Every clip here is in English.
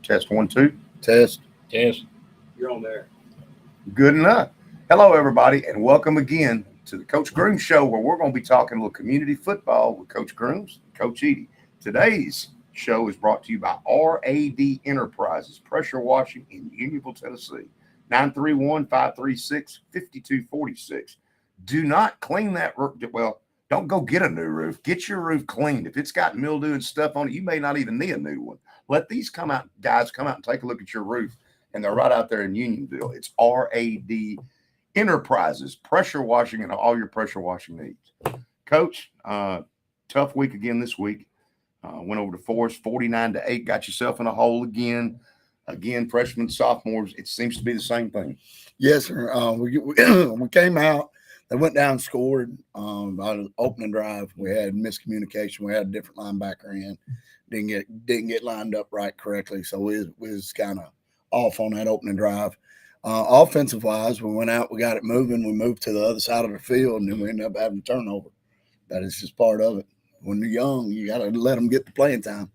Test 1, 2. Test. Yes. You're on there. Good enough. Hello, everybody, and welcome again to the Coach Grooms Show, where we're going to be talking a little community football with Coach Grooms and Coach Edie. Today's show is brought to you by RAD Enterprises, pressure washing in Unionville, Tennessee. 931-536-5246. Do not clean that roof. Well, don't go get a new roof. Get your roof cleaned. If it's got mildew and stuff on it, you may not even need a new one. Let these guys come out and take a look at your roof. And they're right out there in Unionville. It's RAD Enterprises, pressure washing and all your pressure washing needs. Coach, tough week again this week. Went over to Forest 49-8, got yourself in a hole again. Again, freshmen, sophomores, it seems to be the same thing. Yes, sir. We came out. They went down and scored on the opening drive. We had miscommunication. We had a different linebacker in. Didn't get lined up right correctly. So we was kind of off on that opening drive. Offensive wise, we went out, we got it moving. We moved to the other side of the field, and then we ended up having a turnover. That is just part of it. When you're young, you got to let them get the playing time.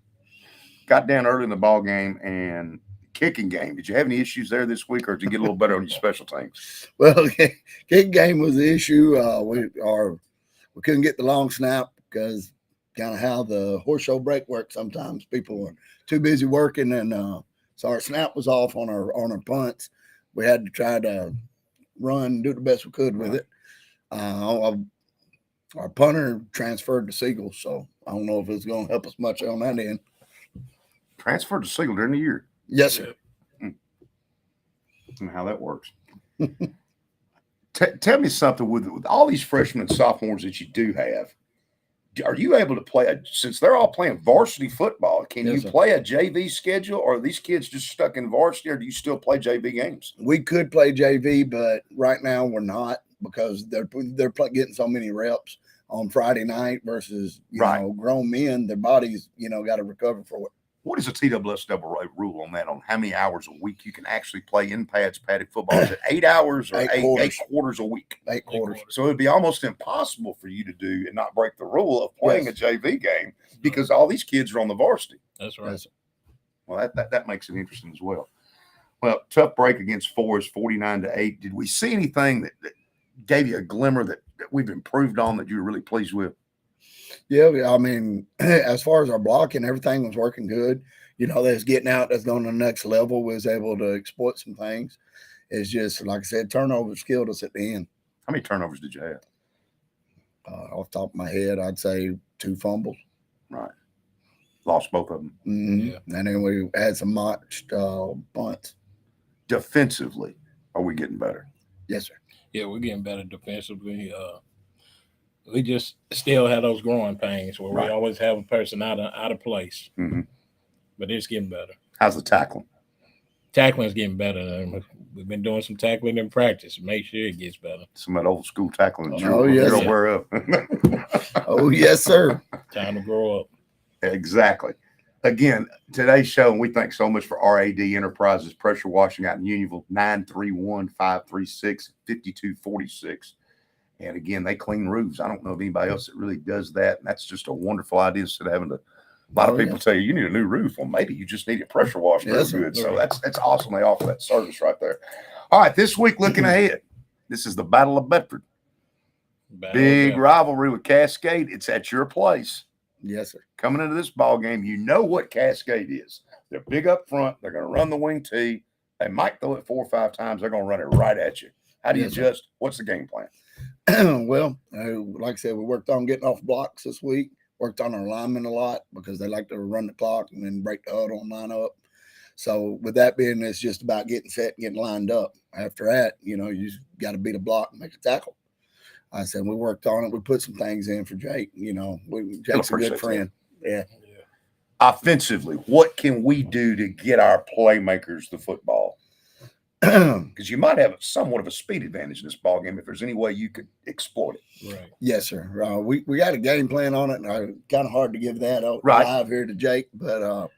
Got down early in the ball game and kicking game. Did you have any issues there this week, or did you get a little better on your special teams? Well, kicking game was the issue. We couldn't get the long snap because kind of how the horse show break works. Sometimes people are too busy working, and so our snap was off on our punts. We had to try to run, do the best we could with it. Our punter transferred to Siegel, so I don't know if it's going to help us much on that end. Transferred to Siegel during the year? Yes, sir. And how that works. Tell me something, with all these freshmen and sophomores that you do have, are you able to play, since they're all playing varsity football, can you play a JV schedule, or are these kids just stuck in varsity, or do you still play JV games? We could play JV, but right now we're not, because they're getting so many reps on Friday night versus, you know, grown men. Their bodies, got to recover for it. What is the TWS rule on that, on how many hours a week you can actually play in padded football? Is it 8 hours or eight quarters a week? 8 quarters. So it would be almost impossible for you to do and not break the rule of playing a JV game, because all these kids are on the varsity. That's right. Well, that makes it interesting as well. Well, tough break against Forest, 49-8. Did we see anything that gave you a glimmer that we've improved on that you were really pleased with? Yeah, I mean, as far as our blocking, everything was working good. That's getting out, that's going to the next level. We was able to exploit some things. It's just, like I said, turnovers killed us at the end. How many turnovers did you have? Off the top of my head, I'd say 2 fumbles. Right. Lost both of them. Mm-hmm. Yeah. And then we had some botched bunts. Defensively, are we getting better? Yes, sir. Yeah, we're getting better defensively. We just still have those growing pains where we always have a person out of place. Mm-hmm. But it's getting better. How's the tackling? Tackling's getting better. We've been doing some tackling in practice. Make sure it gets better. Some of that old school tackling. Yes. You're aware of. Oh, yes, sir. Time to grow up. Exactly. Again, today's show, and we thank so much for RAD Enterprises, pressure washing out in Unionville, 931-536-5246. And again, they clean roofs. I don't know of anybody else that really does that. And that's just a wonderful idea, instead of having to, a lot of people tell you need a new roof. Well, maybe you just need it pressure washed real good. So that's awesome. They offer that service right there. All right, this week, looking ahead, this is the Battle of Bedford. Big rivalry with Cascade. It's at your place. Yes, sir. Coming into this ball game, you know what Cascade is. They're big up front. They're going to run the wing tee. They might throw it 4 or 5 times. They're going to run it right at you. How do you adjust? What's the game plan? Well, like I said, we worked on getting off blocks this week, worked on our linemen a lot because they like to run the clock and then break the huddle and line up. So with that being, it's just about getting set and getting lined up. After that, you just got to beat a block and make a tackle. I said, we worked on it. We put some things in for Jake. Jake's a good friend. Yeah. Offensively, what can we do to get our playmakers the football? Because you might have somewhat of a speed advantage in this ball game if there's any way you could exploit it. Right. Yes, sir. We got a game plan on it, and kind of hard to give that out live here to Jake, but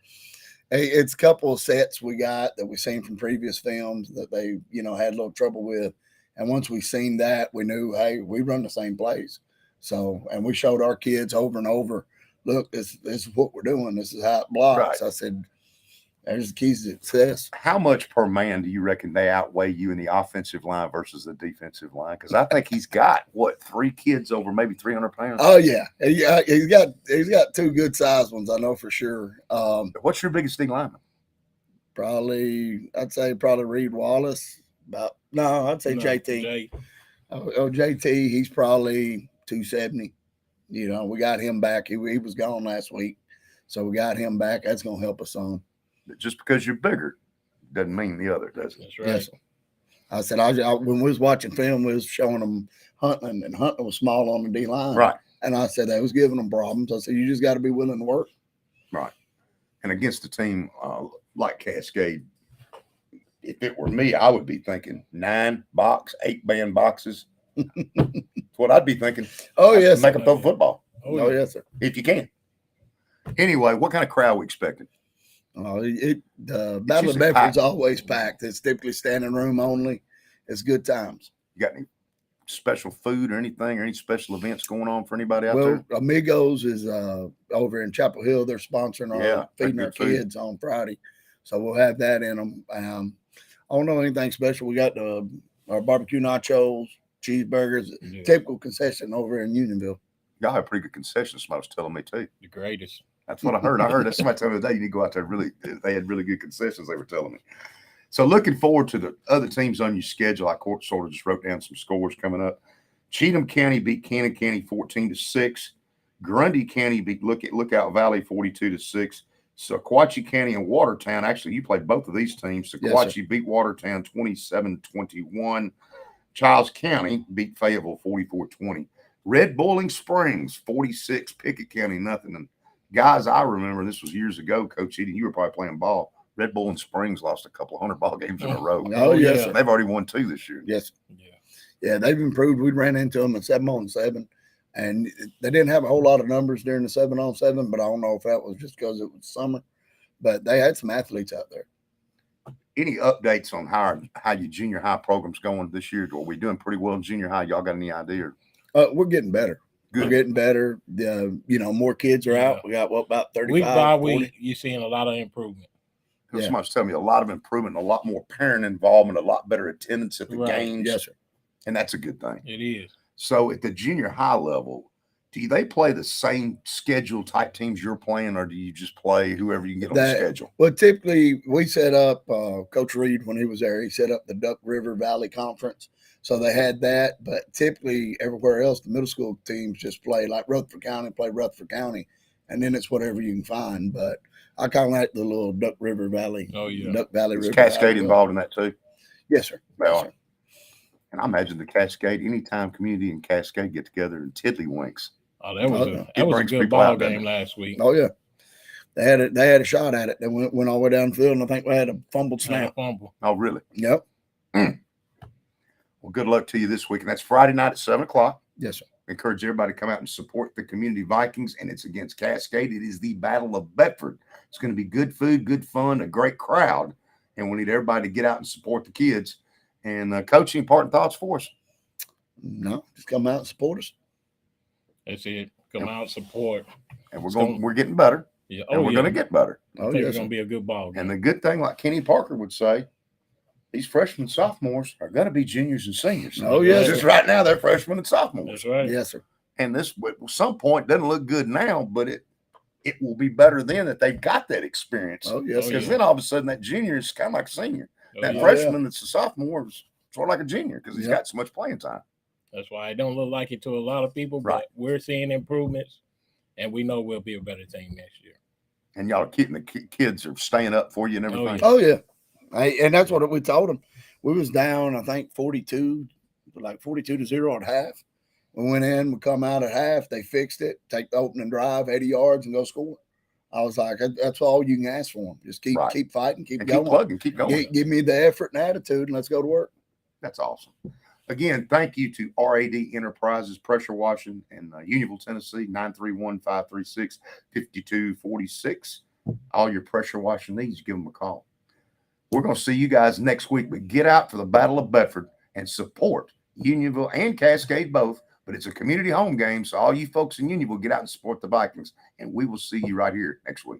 it's a couple of sets we got that we've seen from previous films that they had a little trouble with, and once we seen that, we knew, hey, we run the same plays. So, and we showed our kids over and over, look, this is what we're doing. This is how it blocks. Right. I said, There's the keys to success. How much per man do you reckon they outweigh you in the offensive line versus the defensive line? Because I think he's got what 3 kids over maybe 300 pounds. Oh yeah, he's got 2 good sized ones. I know for sure. What's your biggest D lineman? I'd say Reed Wallace. I'd say JT. JT, he's probably 270. You know, we got him back. He was gone last week, so we got him back. That's gonna help us some. Just because you're bigger doesn't mean the other, does it? That's right. Yes. I said, when we was watching film, we was showing them Hunting, and Hunting was small on the D line. Right. And I said, that was giving them problems. I said, you just got to be willing to work. Right. And against a team like Cascade, if it were me, I would be thinking 9-box, 8-man boxes. That's what I'd be thinking. Oh, yes. Make them throw football. Oh, yes, sir. If you can. Anyway, what kind of crowd are we expecting? Battle of Bedford's always packed. It's typically standing room only. It's good times. You got any special food or anything, or any special events going on for anybody out Well, there? Amigos is over in Chapel Hill. They're sponsoring feeding our kids on Friday, so we'll have that in them. I don't know anything special. We got our barbecue nachos, cheeseburgers, typical concession over in Unionville. Y'all have pretty good concessions. Somebody was telling me too. The greatest. That's what I heard. I heard that somebody told me today you need to go out there. They had really good concessions. They were telling me. So looking forward to the other teams on your schedule. I sort of just wrote down some scores coming up. Cheatham County beat Cannon County 14-6. Grundy County beat Lookout Valley 42-6. Sequatchie County and Watertown. Actually, you played both of these teams. Sequatchie beat Watertown 27-21. Childs County beat Fayetteville 44-20. Red Bowling Springs 46. Pickett County nothing. And guys, I remember this was years ago. Coach Eden, you were probably playing ball. Red Bull and Springs lost a couple 100 ball games in a row. Oh, yes. They've already won 2 this year. Yes. Yeah, they've improved. We ran into them at 7-on-7, and they didn't have a whole lot of numbers during the 7-on-7, but I don't know if that was just because it was summer. But they had some athletes out there. Any updates on how your junior high program's going this year? Are we doing pretty well in junior high? Y'all got any idea? We're getting better. Good. We're getting better. More kids are out. We got about 35. Week by 40. week, you're seeing a lot of improvement. Somebody's telling me a lot of improvement, a lot more parent involvement, a lot better attendance at the games. Yes, sir. And that's a good thing. It is. So at the junior high level, do they play the same schedule type teams you're playing, or do you just play whoever you can get on the schedule? Well, typically we set up, Coach Reed, when he was there, he set up the Duck River Valley Conference. So they had that, but typically everywhere else, the middle school teams just play like Rutherford County, and then it's whatever you can find. But I kind of like the little Duck River Valley. Oh, yeah. Duck Valley Is River. Cascade Valley. involved in that too? Yes, sir. They yes, are. Sir. And I imagine the Cascade, anytime community and Cascade get together and tiddlywinks. Oh, that was a good people ball out, game last week. Oh, yeah. They had a shot at it. They went all the way down the field, and I think we had a fumbled snap. Fumble. Oh, really? Yep. Well, good luck to you this week. And that's Friday night at 7 o'clock. Yes, sir. Encourage everybody to come out and support the community Vikings, and it's against Cascade. It is the Battle of Bedford. It's going to be good food, good fun, a great crowd, and we need everybody to get out and support the kids. And Coach, any parting thoughts for us? No, just come out and support us. That's it. Come out, support. And we're getting better. Yeah. And we're going to get better. I think it's going to be a good ball game. And the good thing, like Kenny Parker would say, these freshmen and sophomores are going to be juniors and seniors. Oh, yes. Just right now, they're freshmen and sophomores. That's right. Yes, sir. And this, at some point, doesn't look good now, but it will be better then that they've got that experience. Oh, yes, Because sir. then all of a sudden, that junior is kind of like a senior. Oh, That yeah. freshman that's a sophomore is sort of like a junior because he's Yep. got so much playing time. That's why it don't look like it to a lot of people, but Right. we're seeing improvements, and we know we'll be a better team next year. And y'all are keeping the kids are staying up for you and everything. yeah. Oh, yeah. And that's what we told them. We was down, I think, 42-0 at half. We went in, we come out at half. They fixed it, take the opening drive, 80 yards, and go score. I was like, that's all you can ask for them. Just keep fighting, keep And going. keep plugging, keep going. Give me the effort and attitude, and let's go to work. That's awesome. Again, thank you to RAD Enterprises Pressure Washing in Unionville, Tennessee, 931-536-5246. All your pressure washing needs, give them a call. We're going to see you guys next week, but get out for the Battle of Bedford and support Unionville and Cascade both. But it's a community home game, so all you folks in Unionville get out and support the Vikings, and we will see you right here next week.